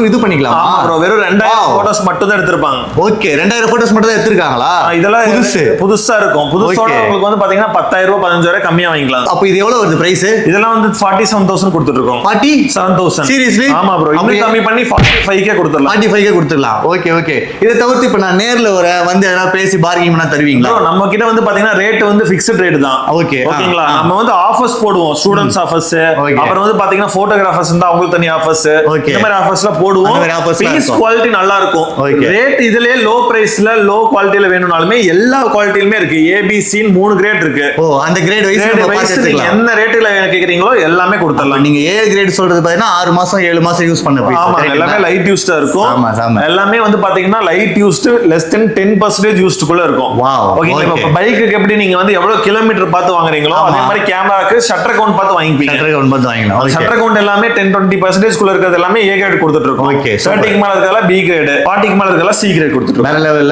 Last இது பண்ணிக்கலாமா bro? வெறும் 2000 போட்டோஸ் மட்டும் தான் எடுத்திருப்பாங்க. ஓகே 2000 போட்டோஸ் மட்டும் தான் எடுத்துருக்காங்களா? இதெல்லாம் புதுசா இருக்கும். புதுசோட உங்களுக்கு வந்து பாத்தீங்கன்னா 10,000 ரூபாய் 15,000 கம்மியா வாங்கிக்கலாம். அப்ப இது எவ்வளவு வருது பிரைஸ்? இதெல்லாம் வந்து 47,000 கொடுத்துட்டு இருக்கோம். 47,000 சீரியஸ்லி? ஆமா ப்ரோ, இன்னும் கம்மி பண்ணி 45k கொடுத்துடலாம். 45k கொடுத்துடலாம். Okay okay. இதை தவிர்த்து இப்ப நான் நேர்ல வந்து எதாவது பேசி பார்கிங் பண்ணா தருவீங்களா? நம்ம கிட்ட வந்து பாத்தீங்கன்னா ரேட் வந்து ஃபிக்ஸ்ட் ரேட் தான். ஓகே ஓகேங்களா? நம்ம வந்து ஆஃபர்ஸ் போடுவோம், ஸ்டூடண்ட்ஸ் ஆஃபர்ஸ், அப்புறம் வந்து பாத்தீங்கன்னா போட்டோகிராஃபர்ஸ் இருந்தா அவங்களுக்கு தனி ஆஃபர்ஸ், இந்த மாதிரி ஆஃபர்ஸ்லாம் போடுவோம். பீஸ் குவாலிட்டி நல்லா இருக்கும். ரேட் இதுலயே லோ பிரைஸ்ல லோ குவாலிட்டில வேணும்னாலுமே எல்லா குவாலிட்டிலுமே இருக்கு. ABC 3 கிரேட் இருக்கு. ஓ அந்த கிரேட் வைஸ் நம்ம பார்த்துக்கலாம். என்ன ரேட்ல கேக்குறீங்களோ எல்லாமே கொடுத்துடலாம். நீங்க A கிரேட் சொல்றது பாத்தீங்கன்னா 6 மாசம் 7 மாசம் யூஸ் பண்ண பீஸ். ஆமா, எல்லாமே லைட் யூஸ்டா இருக்கும். எல்லாமே வந்து பாத்தீங்கன்னா light used less than 10% used குள்ள இருக்கும். ஓகேங்களா? இப்ப பைக்குக்கு எப்படி நீங்க வந்து எவ்வளவு கிலோமீட்டர் பார்த்து வாங்குறீங்களோ அதே மாதிரி கேமராக்கு ஷட்டர் கவுண்ட் பார்த்து வாங்கிப்பீங்க. ஷட்டர் கவுண்ட் பார்த்து வாங்கலாம். ஷட்டர் கவுண்ட் எல்லாமே 10-20% குள்ள இருக்கிறது எல்லாமே A கிரேட் கொடுத்துட்டு இருக்கோம். 30க்கு மேல இருக்கறதெல்லாம் B கிரேட், 40க்கு மேல இருக்கறதெல்லாம் C கிரேட் கொடுத்துட்டு இருக்கோம். வேற லெவல்ல